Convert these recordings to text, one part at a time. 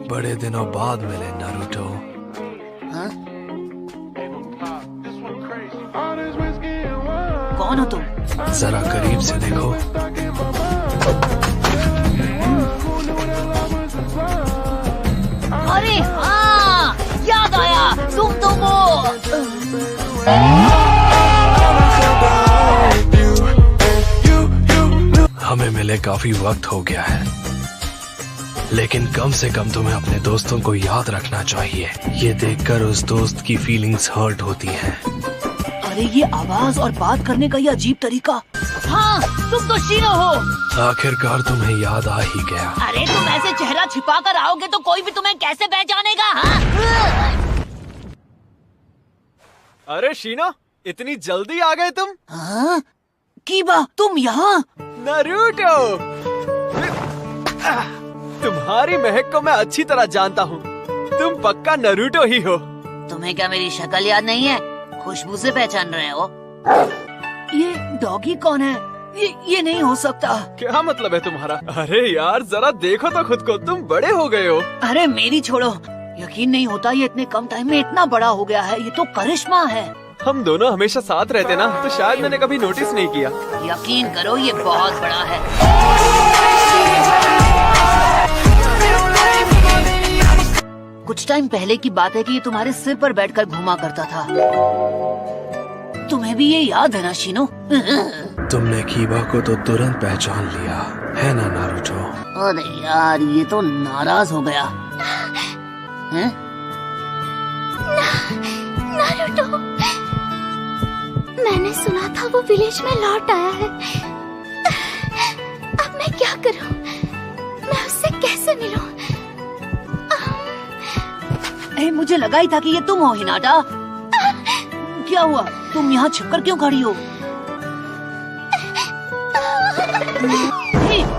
बड़े दिनों बाद मिले नारुतो। हाँ? कौन हो तुम? जरा करीब से देखो। अरे हाँ, याद आया, तुम तो वो। हमें मिले काफी वक्त हो गया है, लेकिन कम से कम तुम्हें अपने दोस्तों को याद रखना चाहिए। ये देखकर उस दोस्त की फीलिंग्स हर्ट होती हैं। अरे ये आवाज और बात करने का ये अजीब तरीका। हाँ, तुम तो शीनो हो। आखिरकार तुम्हें याद आ ही गया। अरे तुम ऐसे चेहरा छिपा कर आओगे तो कोई भी तुम्हें कैसे पहचानेगा? हाँ? अरे शीनो, इतनी जल्दी आ गए तुम? हाँ? कीबा, तुम यहाँ? नारुतो! तुम्हारी महक को मैं अच्छी तरह जानता हूँ। तुम पक्का नारुतो ही हो। तुम्हें क्या मेरी शक्ल याद नहीं है? खुशबू से पहचान रहे हो? ये डॉगी कौन है? ये नहीं हो सकता। क्या मतलब है तुम्हारा? अरे यार, जरा देखो तो खुद को, तुम बड़े हो गए हो। अरे मेरी छोड़ो, यकीन नहीं होता ये इतने कम टाइम में इतना बड़ा हो गया है। ये तो करिश्मा है। हम दोनों हमेशा साथ रहते ना, तो शायद मैंने कभी नोटिस नहीं किया। यकीन करो, ये बहुत बड़ा है। कुछ टाइम पहले की बात है कि ये तुम्हारे सिर पर बैठकर घूमा करता था। तुम्हें भी ये याद है ना शीनो? तुमने कीबा को तो तुरंत पहचान लिया है ना नारुतो? अरे यार, ये तो नाराज हो गया। हैं? नारुतो, मैंने सुना था वो विलेज में लौट आया है। अब मैं क्या करूं? मैं उससे कैसे मिलूं? मुझे लगा ही था कि ये तुम हो हिनाटा। क्या हुआ? तुम यहाँ छिपकर क्यों खड़ी हो?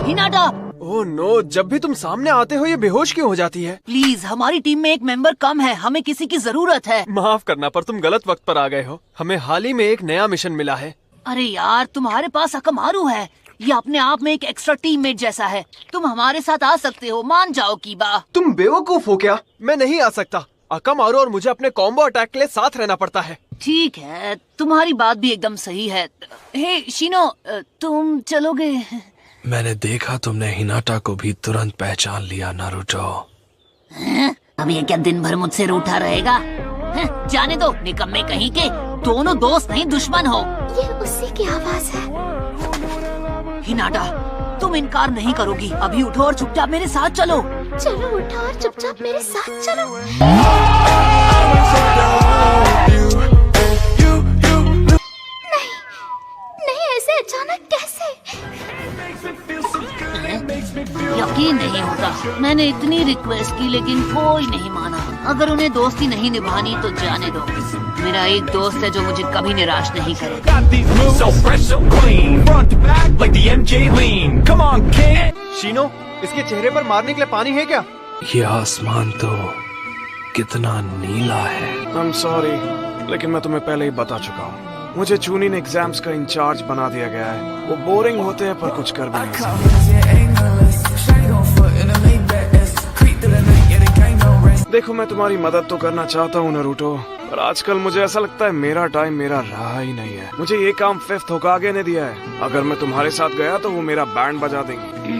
हिनाटा! ओह नो, जब भी तुम सामने आते हो ये बेहोश क्यों हो जाती है? प्लीज, हमारी टीम में एक मेंबर कम है, हमें किसी की जरूरत है। माफ करना, पर तुम गलत वक्त पर आ गए हो। हमें हाल ही में एक नया मिशन मिला है। अरे यार, तुम्हारे पास अकमारू है। ये अपने आप में एक एक्स्ट्रा टीममेट जैसा है। तुम हमारे साथ आ सकते हो, मान जाओ कीबा। तुम बेवकूफ हो क्या? मैं नहीं आ सकता। अकामारू और मुझे अपने कॉम्बो अटैक के लिए साथ रहना पड़ता है। ठीक है, तुम्हारी बात भी एकदम सही है। हे शीनो, तुम चलोगे? मैंने देखा तुमने हिनाटा को भी तुरंत पहचान लिया नारुतो। अब ये क्या दिन भर मुझसे रूठा रहेगा? जाने दो, निकम्मे कहीं के। दोनों दोस्त नहीं, दुश्मन हो। ये उसी की आवाज है। हिनाटा, तुम इनकार नहीं करोगी। अभी उठो और चुपचाप मेरे साथ चलो। चलो उठो और चुपचाप मेरे साथ चलो। नहीं, नहीं, ऐसे अचानक कैसे? यकीन नहीं होता, मैंने इतनी रिक्वेस्ट की लेकिन कोई नहीं माना। अगर उन्हें दोस्ती नहीं निभानी तो जाने दो। मेरा एक दोस्त है जो मुझे कभी निराश नहीं करेगा। शीनो, इसके चेहरे पर मारने के लिए पानी है क्या? ये आसमान तो कितना नीला है। I'm sorry, लेकिन मैं तुम्हें पहले ही बता चुका हूँ। मुझे चूनिन एग्जाम्स का इंचार्ज बना दिया गया है। वो बोरिंग होते हैं पर कुछ कर भी नहीं सकते। देखो, मैं तुम्हारी मदद तो करना चाहता हूँ नारुतो, पर आजकल मुझे ऐसा लगता है मेरा टाइम मेरा रहा ही नहीं है। मुझे ये काम फिफ्थ होकागे ने दिया है। अगर मैं तुम्हारे साथ गया तो वो मेरा बैंड बजा देंगे।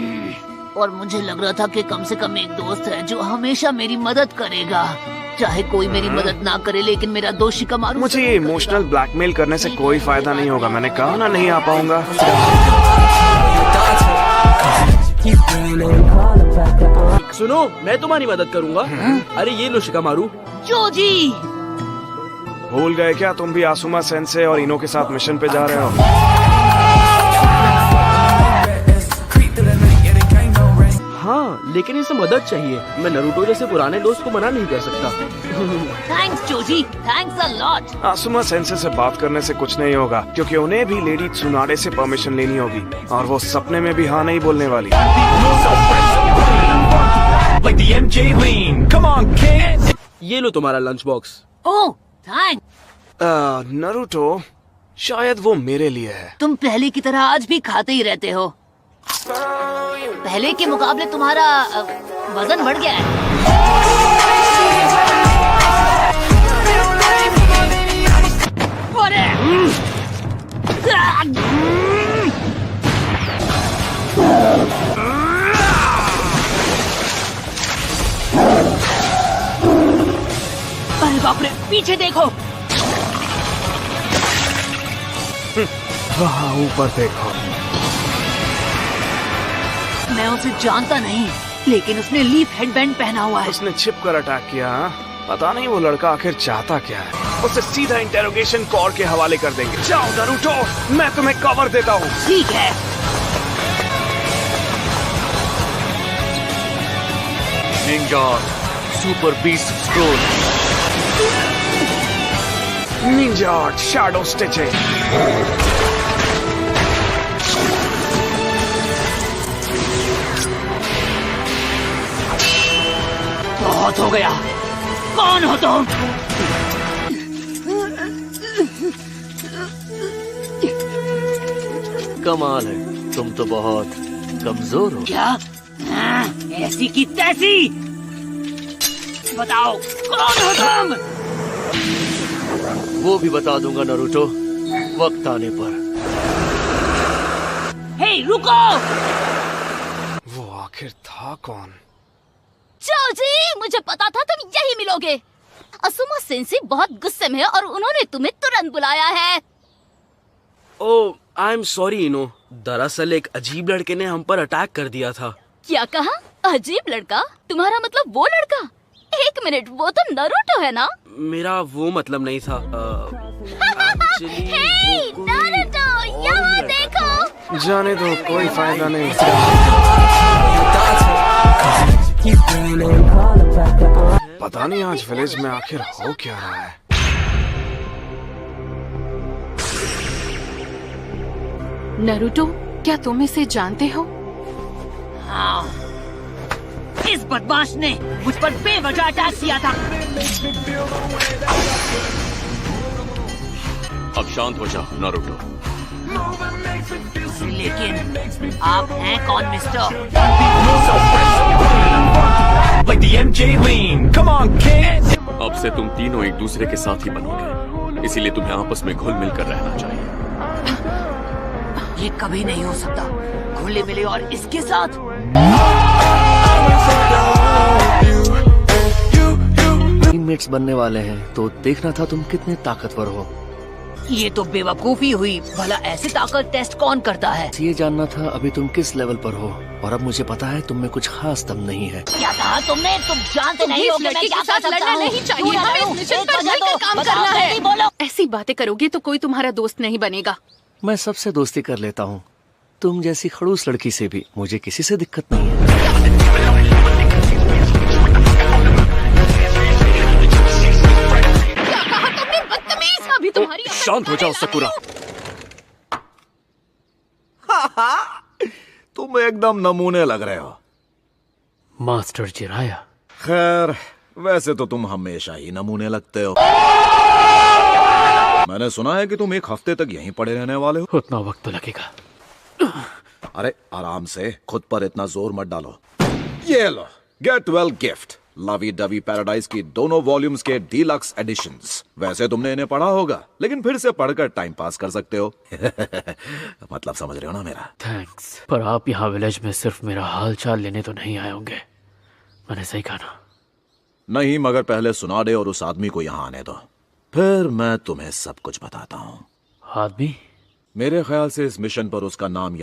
और मुझे लग रहा था कि कम से कम एक दोस्त है जो हमेशा मेरी मदद करेगा। चाहे कोई मेरी मदद ना करे, लेकिन मेरा दोस्त शिकामारू। मुझे ये इमोशनल ब्लैकमेल करने से कोई फायदा नहीं होगा। मैंने कहा ना, नहीं आ पाऊंगा। सुनो, मैं तुम्हारी मदद करूंगा। अरे ये लो शिकामारू। जोजी! भूल गए क्या तुम भी आसुमा सेंसे और इनो के साथ मिशन पे जा रहे हो? हाँ, लेकिन इसे मदद चाहिए। मैं नारुतो जैसे पुराने दोस्त को मना नहीं कर सकता। Thanks Joji, thanks a lot. Asuma sensei से बात करने से कुछ नहीं होगा, क्योंकि उन्हें भी लेडी त्सुनाडे से परमिशन लेनी होगी, और वो सपने में भी हाँ नहीं बोलने वाली। ये लो तुम्हारा लंच बॉक्स। ओह, थैंक्स। नारुतो, शायद वो मेरे लिए है। तुम पहले की तरह आज भी खाते ही रहते हो। पहले के मुकाबले तुम्हारा वजन बढ़ गया है। अरे! अरे बाप रे, पीछे देखो। वहाँ ऊपर देखो। मैं उसे जानता नहीं, लेकिन उसने लीफ हेडबैंड पहना हुआ है। उसने छिप कर अटैक किया। हाँ? पता नहीं वो लड़का आखिर चाहता क्या है। उसे सीधा इंटेरोगेशन कोर के हवाले कर देंगे। जाओ नारुतो, मैं तुम्हें कवर देता हूँ। ठीक है। Ninja super beast scroll. Ninja shadow stitching. बहुत हो गया। कौन हो तुम? कमाल है, तुम तो बहुत कमजोर हो। क्या? ऐसी की तैसी। बताओ कौन हो तुम? वो भी बता दूंगा नारुतो, वक्त आने पर। हे रुको! वो आखिर था कौन? जोजी, मुझे पता था तुम यही मिलोगे। असुमा सेंसी बहुत गुस्से में है और उन्होंने तुम्हें तुरंत बुलाया है। ओह, आई एम सॉरी इनो। दरअसल एक अजीब लड़के ने हम पर अटैक कर दिया था। क्या कहा? अजीब लड़का? तुम्हारा मतलब वो लड़का? एक मिनट, वो तो नरूटो है ना? मेरा वो मतलब नहीं था। हे नारुतो, यहाँ देखो। जाने दो, कोई फायदा नहीं। पता नहीं आज विलेज में आखिर हो क्या रहा है। नरूटो, क्या तुम इसे जानते हो? हाँ, इस बदमाश ने मुझ पर बेवजह अटैक किया था। अब शांत हो जाओ नारुतो। लेकिन आप हैं कौन मिस्टर? अब से तुम तीनों एक दूसरे के साथ ही बनोगे, इसीलिए तुम्हें आपस में घुल मिल कर रहना चाहिए। ये कभी नहीं हो सकता। घुले मिले और इसके साथ। टीममेट्स बनने वाले हैं, तो देखना था तुम कितने ताकतवर हो। ये तो बेवकूफी हुई। भला ऐसी ताकत टेस्ट कौन करता है? ये जानना था अभी तुम किस लेवल पर हो, और अब मुझे पता है तुम में कुछ खास दम नहीं है। क्या कहा तुमने? तुम जानते नहीं हो कि मैं लड़की क्या के साथ कर सकता लड़ना हूँ? नहीं चाहिए। क्यों ना हमें इस लड़ूं? मिशन एक पर वजह मिलकर दो। काम बताओ, करना है। जल्दी बोलो। ऐसी बातें करोगे तो कोई तुम्हारा दोस्त नहीं बनेगा। मैं सबसे दोस्ती कर लेता हूँ, तुम जैसी खड़ूस लड़की से भी। मुझे किसी से दिक्कत नहीं है। क्या कहा तुमने? बदतमीज! अभी तुम्हारी अकल शांत हो जाओ सकुरा। तुम एकदम नमूने लग रहे हो। Master Jiraiya. खैर, वैसे तो तुम हमेशा ही नमूने लगते हो। मैंने सुना है कि तुम एक हफ्ते तक यहीं पड़े रहने वाले हो। उतना वक्त तो लगेगा। अरे आराम से, खुद पर इतना जोर मत डालो। ये लो, get well gift, lovey dovey paradise की दोनों वॉल्यूम्स के डीलक्स एडिशंस। वैसे तुमने इन्हें पढ़ा होगा, लेकिन फिर से पढ़कर टाइम पास कर सकते हो। मतलब समझ रहे हो ना मेरा? थैंक्स, पर आप यहाँ विलेज में सिर्फ मेरा हाल चाल लेने तो नहीं आए होंगे। मैंने सही कहा ना? नहीं, मगर पहले सुना दे और उस आदमी को यहाँ आने दो, फिर मैं तुम्हें सब कुछ बताता हूँ। आदमी? मेरे ख्याल से इस मिशन पर उसका नाम